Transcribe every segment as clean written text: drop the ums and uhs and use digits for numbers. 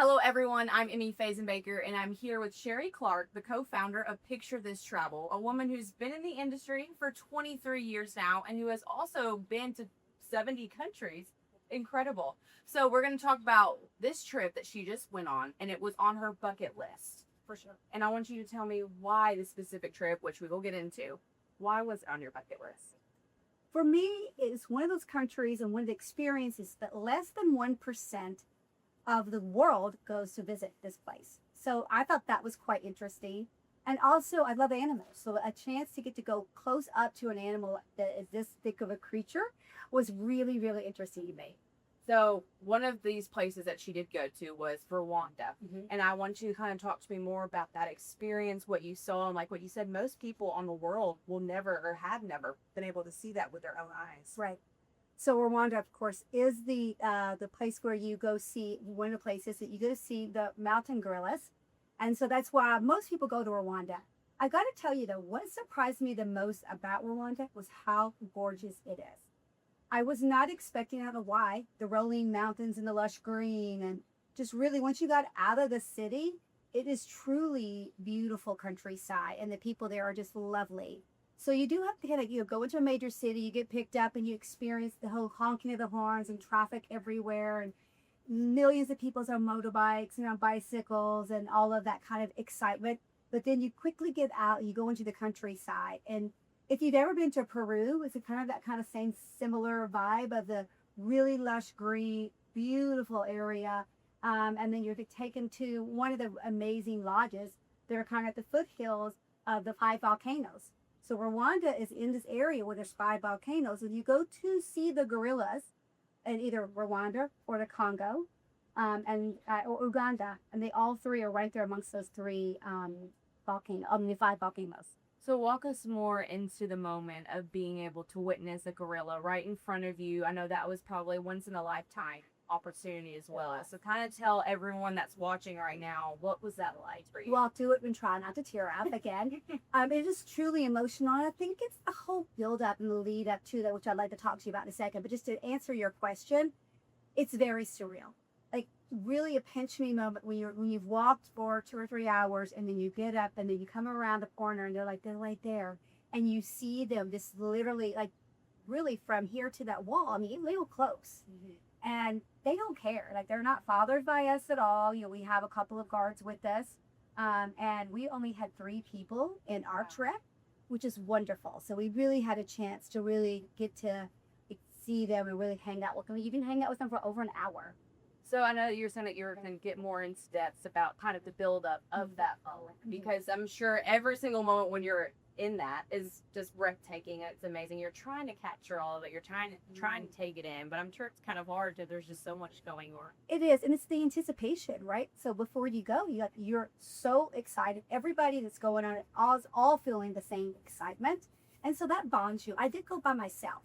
Hello, everyone. I'm Emmy Baker, and I'm here with Sheri Clarke, the co-founder of Picture This Travel, a woman who's been in the industry for 23 years now and who has also been to 70 countries. Incredible. So we're going to talk about this trip that she just went on, and it was on her bucket list. For sure. And I want you to tell me why this specific trip, which we will get into, why was it on your bucket list? For me, it's one of those countries and one of the experiences that less than 1% of the world goes to visit this place. So I thought that was quite interesting. And also, I love animals. So a chance to get to go close up to an animal that is this thick of a creature was really, really interesting to me. So one of these places that she did go to was Rwanda. And I want you to kind of talk to me more about that experience, what you saw, and like what you said, most people on the world will never or have never been able to see that with their own eyes. Right. So Rwanda, of course, is the place where you go see, one of the places that you go to see the mountain gorillas. And so that's why most people go to Rwanda. I got to tell you, though, what surprised me the most about Rwanda was how gorgeous it is. I was not expecting, I don't know why, the rolling mountains and the lush green. And just really, once you got out of the city, it is truly beautiful countryside. And the people there are just lovely. So you do have to kind of, go into a major city, you get picked up and you experience the whole honking of the horns and traffic everywhere and millions of people on motorbikes and on bicycles and all of that kind of excitement. But then you quickly get out, you go into the countryside. And if you've ever been to Peru, it's kind of that kind of same similar vibe of the really lush green, beautiful area. And then you're taken to one of the amazing lodges that are kind of at the foothills of the 5 volcanoes. So Rwanda is in this area where there's 5 volcanoes, and you go to see the gorillas in either Rwanda or the Congo, or Uganda, and they all three are right there amongst those 3 the 5 volcanoes. So walk us more into the moment of being able to witness a gorilla right in front of you. I know that was probably once in a lifetime opportunity as well. So kind of tell everyone that's watching right now, what was that like for you? Well, I'll do it and try not to tear up again. It is truly emotional. And I think it's the whole build up and the lead up to that, which I'd like to talk to you about in a second. But just to answer your question, it's very surreal. Like really a pinch me moment when you've walked for 2 or 3 hours and then you get up and then you come around the corner and they're right there and you see them just literally like really from here to that wall. I mean, real close. And they don't care. Like they're not bothered by us at all. We have a couple of guards with us. And we only had 3 people in our trip, which is wonderful. So we really had a chance to really get to see them and really hang out with them. We even hang out with them for over an hour. So I know you're saying that you're going to get more into depth about kind of the buildup of that moment, because I'm sure every single moment when you're in that is just breathtaking. It's amazing. You're trying to capture all of it. You're trying to take it in, but I'm sure it's kind of hard to, there's just so much going on. It is, and it's the anticipation, right? So before you go, you're so excited. Everybody that's going on it is all feeling the same excitement, and so that bonds you. I did go by myself,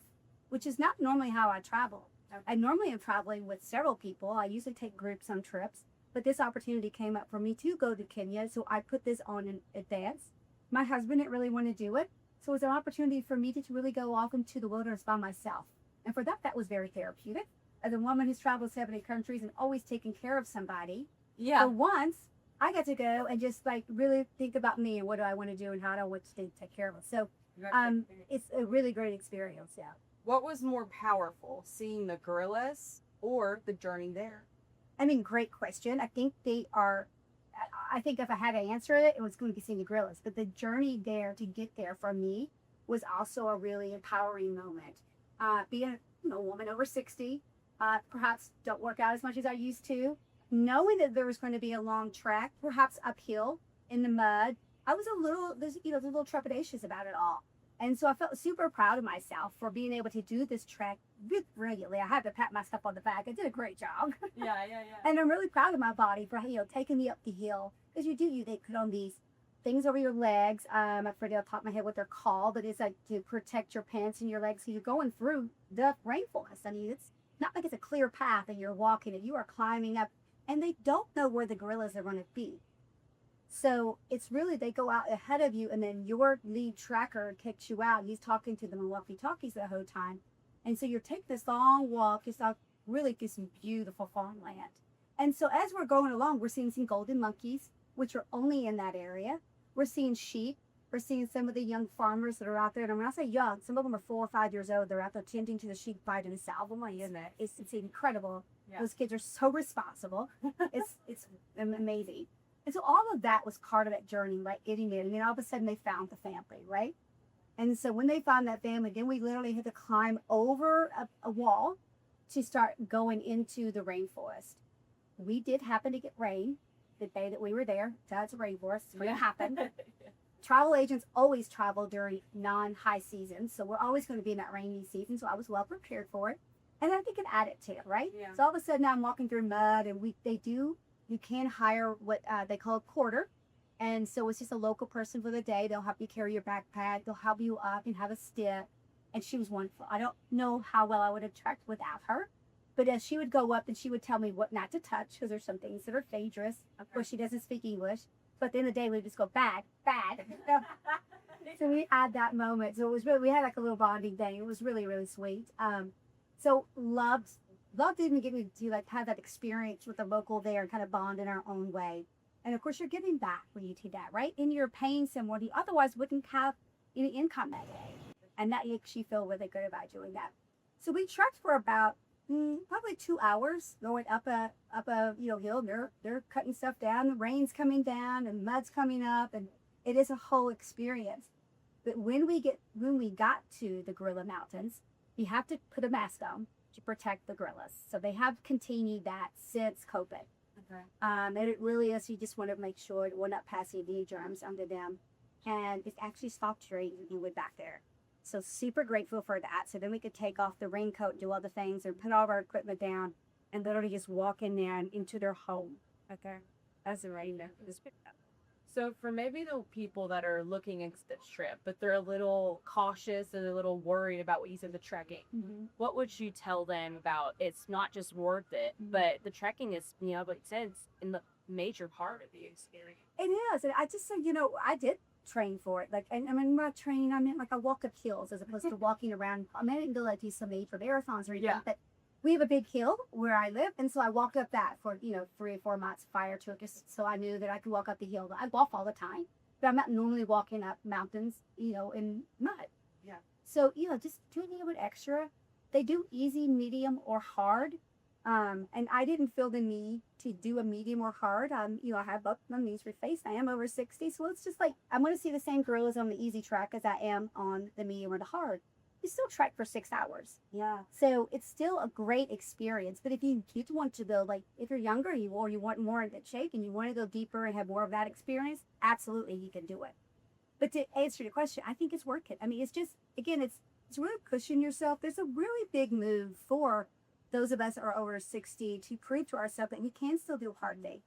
which is not normally how I travel. I normally am traveling with several people. I usually take groups on trips, but this opportunity came up for me to go to Kenya, so I put this on in advance. My husband didn't really want to do it, so it was an opportunity for me to really go off into the wilderness by myself. And for that was very therapeutic. As a woman who's traveled 70 countries and always taking care of somebody, for once, I got to go and just like really think about me and what do I want to do and how do I want to take care of it. So it's a really great experience, yeah. What was more powerful, seeing the gorillas or the journey there? I mean, great question. I think if I had to answer it, it was going to be seeing the gorillas. But the journey there to get there for me was also a really empowering moment. Being a woman over 60, perhaps don't work out as much as I used to, knowing that there was going to be a long trek, perhaps uphill in the mud, I was a little trepidatious about it all. And so I felt super proud of myself for being able to do this trek brilliantly. I had to pat myself on the back. I did a great job. Yeah. And I'm really proud of my body for taking me up the hill. Because they put on these things over your legs. I'm afraid I'll top my head what they're called, but it's like to protect your pants and your legs. So you're going through the rainforest. I mean, it's not like it's a clear path and you're walking it. You are climbing up, and they don't know where the gorillas are going to be. So it's really, they go out ahead of you and then your lead tracker kicks you out. He's talking to them in walkie-talkies the whole time. And so you take this long walk, it's really some beautiful farmland. And so as we're going along, we're seeing some golden monkeys, which are only in that area. We're seeing sheep. We're seeing some of the young farmers that are out there. And when I say young, some of them are 4 or 5 years old. They're out there tending to the sheep, biting and salve them. It's incredible. Yeah. Those kids are so responsible. It's amazing. And so all of that was part of that journey, right? Getting in. And then all of a sudden they found the family, right? And so when they found that family, then we literally had to climb over a wall to start going into the rainforest. We did happen to get rain the day that we were there. That's a rainforest. It's going to happen. Travel agents always travel during non-high seasons. So we're always going to be in that rainy season. So I was well prepared for it. And I think it added to it, right? Yeah. So all of a sudden I'm walking through mud and you can hire what they call a porter. And so it's just a local person for the day. They'll help you carry your backpack. They'll help you up and have a stick. And she was wonderful. I don't know how well I would have trekked without her. But as she would go up and she would tell me what not to touch, because there's some things that are dangerous. Of course, she doesn't speak English. But at the end of the day, we would just go, bad. So we had that moment. So it was really, we had like a little bonding thing. It was really, really sweet. So loved even getting to like have that experience with the local there and kind of bond in our own way. And of course, you're giving back when you do that, right? And you're paying someone who otherwise wouldn't have any income that day. And that makes you feel really good about doing that. So we trekked for about probably 2 hours going up a hill. They're cutting stuff down. The rain's coming down and mud's coming up, and it is a whole experience. But when we got to the Gorilla Mountains, you have to put a mask on to protect the gorillas. So they have continued that since COVID. Okay. And it really is, you just want to make sure we're not passing any germs under them. And it actually stopped raining when we went back there. So super grateful for that. So then we could take off the raincoat, do all the things, and put all of our equipment down and literally just walk in there and into their home. Okay. That's amazing. So for maybe the people that are looking into this trip, but they're a little cautious and a little worried about what you said, the trekking, what would you tell them about it's not just worth it, but the trekking is, like you said, it's in the major part of the experience. It is. And I just said, I did train for it. Like, and I mean, by training, I meant like I walk up hills as opposed to walking around. I mean, I didn't do like do some major marathons or anything, but we have a big hill where I live, and so I walked up that for 3 or 4 months prior to it, just so I knew that I could walk up the hill. I golf all the time, but I'm not normally walking up mountains, in mud. Yeah. So just doing a little bit extra. They do easy, medium, or hard, and I didn't feel the need to do a medium or hard. I have both my knees refaced. I am over 60, so it's just like I'm going to see the same gorillas on the easy track as I am on the medium or the hard. You still trek for 6 hours. Yeah. So it's still a great experience. But if you want to go, like if you're younger, you want more in that shape and you want to go deeper and have more of that experience, absolutely you can do it. But to answer your question, I think it's worth it. I mean, it's just, again, it's really pushing yourself. There's a really big move for those of us that are over 60 to prove to ourselves that we can still do hard things,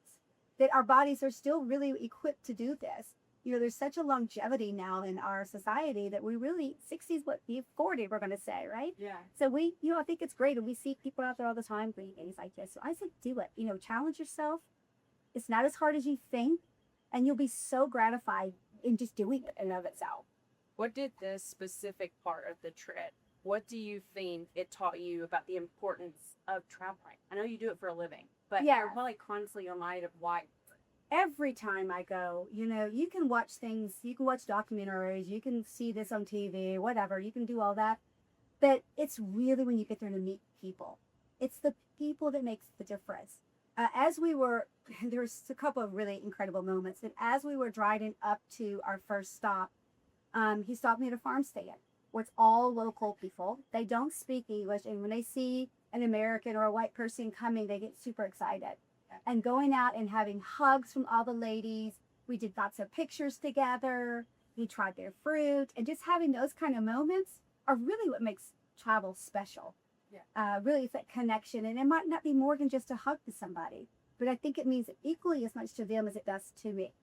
that our bodies are still really equipped to do this. There's such a longevity now in our society that we really, 60 is what, 40 we're going to say, right? Yeah. So we, I think it's great. And we see people out there all the time doing things like this. So I said, do it, challenge yourself. It's not as hard as you think. And you'll be so gratified in just doing it in and of itself. What did this specific part of the trip, what do you think it taught you about the importance of traveling? I know you do it for a living, but you're probably constantly reminded of why. Every time I go, you can watch things, you can watch documentaries, you can see this on TV, whatever, you can do all that. But it's really when you get there to meet people. It's the people that makes the difference. There was a couple of really incredible moments. And as we were driving up to our first stop, he stopped me at a farm stand where it's all local people. They don't speak English. And when they see an American or a white person coming, they get super excited. And going out and having hugs from all the ladies. We did lots of pictures together. We tried their fruit. And just having those kind of moments are really what makes travel special. Yeah. Really, it's that connection. And it might not be more than just a hug to somebody. But I think it means equally as much to them as it does to me.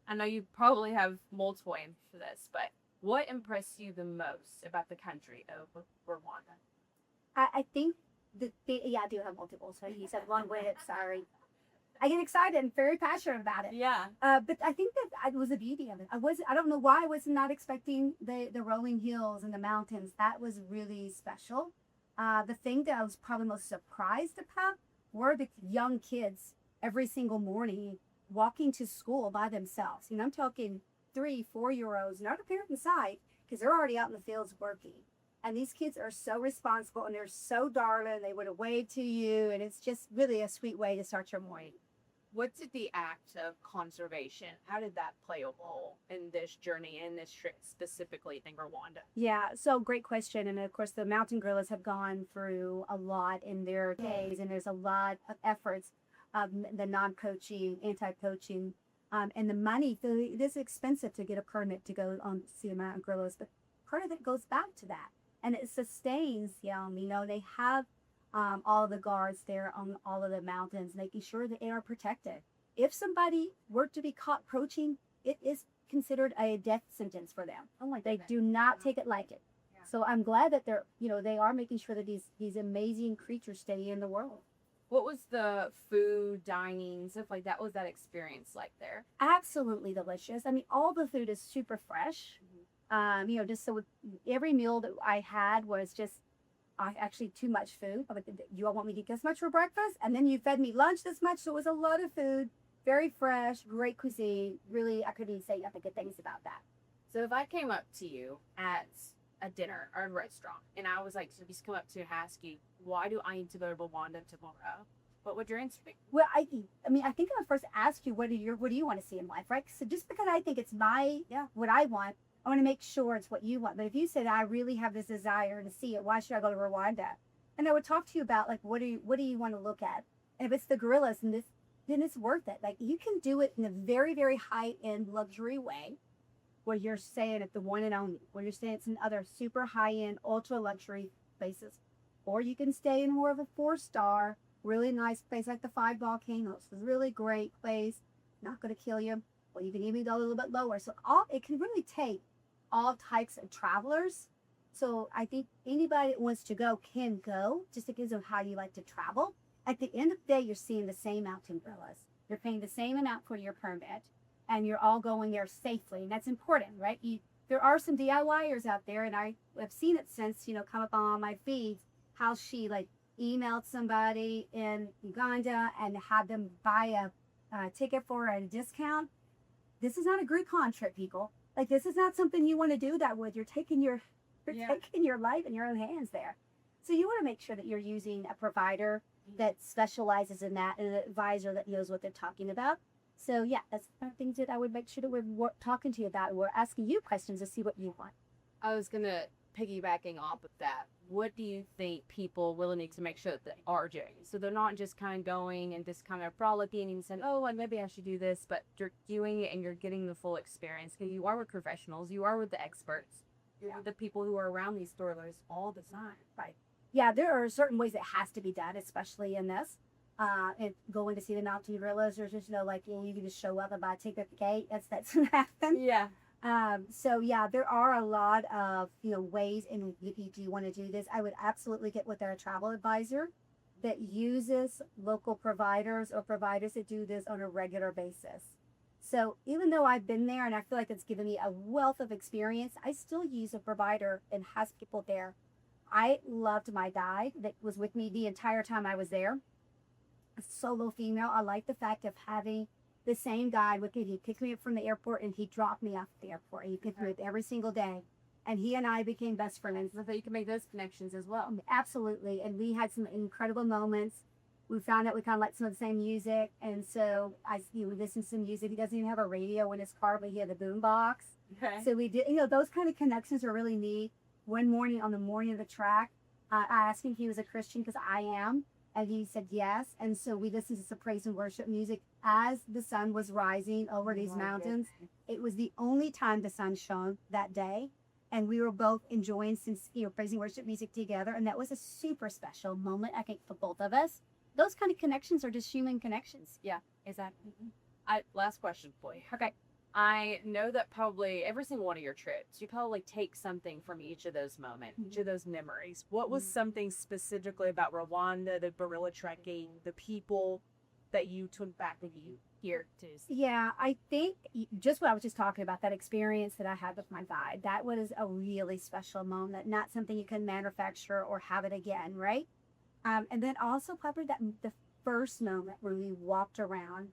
I know you probably have multiple answers for this, but what impressed you the most about the country of Rwanda? I think I do have multiple. So you said one way. Sorry. I get excited and very passionate about it. Yeah. But I think that it was the beauty of it. I don't know why I was not expecting the rolling hills and the mountains. That was really special. The thing that I was probably most surprised about were the young kids every single morning walking to school by themselves. And I'm talking 3, 4-year olds, not a parent in sight, because they're already out in the fields working. And these kids are so responsible and they're so darling. They would have waved to you. And it's just really a sweet way to start your morning. What did the act of conservation, how did that play a role in this journey, in this trip, specifically in Rwanda? Yeah, so great question. And of course, the mountain gorillas have gone through a lot in their days, and there's a lot of efforts, the non-poaching, anti-poaching, and the money. So it is expensive to get a permit to go on see the mountain gorillas, but part of it goes back to that, and it sustains them. You know, they have all the guards there on all of the mountains, making sure that they are protected. If somebody were to be caught poaching, it is considered a death sentence for them. Oh my They goodness. do not take it like it. Yeah. So I'm glad that they're, you know, they are making sure that these amazing creatures stay in the world. What was the food, dining, stuff like that? What was that experience like there? Absolutely delicious. I mean, all the food is super fresh. You know, just so with every meal that I had was just actually too much food. I'm like, you all want me to eat this much for breakfast? And then you fed me lunch this much. So it was a lot of food, very fresh, great cuisine. Really, I couldn't even say nothing good things about that. So if I came up to you at a dinner or a restaurant and I was like, so just come up to you and ask you, why do I need to go to Rwanda tomorrow? What would your answer be? Well, I mean, I think I would first ask you, what do you want to see in life, right? So just because I think it's what I want to make sure it's what you want. But if you said, I really have this desire to see it, why should I go to Rwanda? And I would talk to you about, like, what do you want to look at? And if it's the gorillas and this, then it's worth it. Like, you can do it in a very, very high-end luxury way, where you're staying at the one and only, where you're staying at some other super high-end, ultra-luxury places. Or you can stay in more of a 4-star, really nice place like the 5 Volcanoes. It's a really great place, not going to kill you. Or you can even go a little bit lower. So it can really take all types of travelers. So I think anybody that wants to go can go, just because of how you like to travel. At the end of the day, you're seeing the same mountain gorillas. You're paying the same amount for your permit, and you're all going there safely. And that's important, right? There are some DIYers out there, and I have seen it since, come up on my feeds, how she emailed somebody in Uganda and had them buy a ticket for a discount. This is not a Groupon trip, people. This is not something you want to do that with. You're taking your life in your own hands there. So you want to make sure that you're using a provider that specializes in that and an advisor that knows what they're talking about. So yeah, that's kind of things that I would make sure that we're talking to you about. We're asking you questions to see what you want. I was going to piggybacking off of that. What do you think people really need to make sure that they are doing? So they're not just kind of going and just kind of frolicking and saying, oh, well, maybe I should do this, but you're doing it and you're getting the full experience. Because you are with professionals, you are with the experts, you're with the people who are around these thrillers all the time. Right. Yeah, there are certain ways it has to be done, especially in this. And going to see the mountain gorillas, there's just you can just show up and buy a ticket at the gate. That's what happens. Yeah. So yeah, there are a lot of ways in if you want to do this. I would absolutely get with a travel advisor that uses local providers or providers that do this on a regular basis. So even though I've been there and I feel like it's given me a wealth of experience, I still use a provider and has people there. I loved my guide that was with me the entire time I was there. A solo female. I like the fact of having the same guy with me. He picked me up from the airport and he dropped me off at the airport. He picked me up every single day. And he and I became best friends. So that you can make those connections as well. Absolutely. And we had some incredible moments. We found out we kind of liked some of the same music. And so we listened to some music. He doesn't even have a radio in his car, but he had a boom box. Okay. So we did, those kind of connections are really neat. One morning, on the morning of the track, I asked him if he was a Christian because I am. And he said yes. And so we listened to some praise and worship music as the sun was rising over these mountains. It was the only time the sun shone that day. And we were both enjoying some, praise and worship music together. And that was a super special moment, I think, for both of us. Those kind of connections are just human connections. Yeah, exactly. Last question for you. Okay. I know that probably every single one of your trips, you probably take something from each of those moments, each of those memories. What was something specifically about Rwanda, the gorilla trekking, the people that you took back with you here to see? Yeah, I think just what I was just talking about, that experience that I had with my guide, that was a really special moment, not something you can manufacture or have it again, right? And then also probably the first moment when we walked around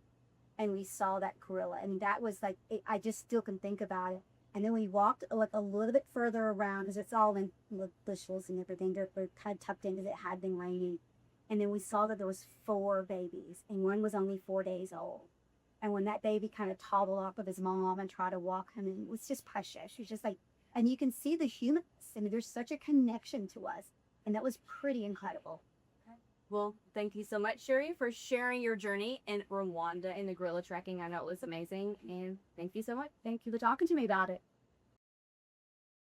and we saw that gorilla. And that was like, I just still can think about it. And then we walked like a little bit further around because it's all in bushels and everything. They're kind of tucked in because it had been raining. And then we saw that there was 4 babies and one was only 4 days old. And when that baby kind of toddled off of his mom and tried to walk him, and it was just precious. It was just like, and you can see the humans. I mean, there's such a connection to us. And that was pretty incredible. Well, thank you so much, Sheri, for sharing your journey in Rwanda and the gorilla tracking. I know it was amazing. And thank you so much. Thank you for talking to me about it.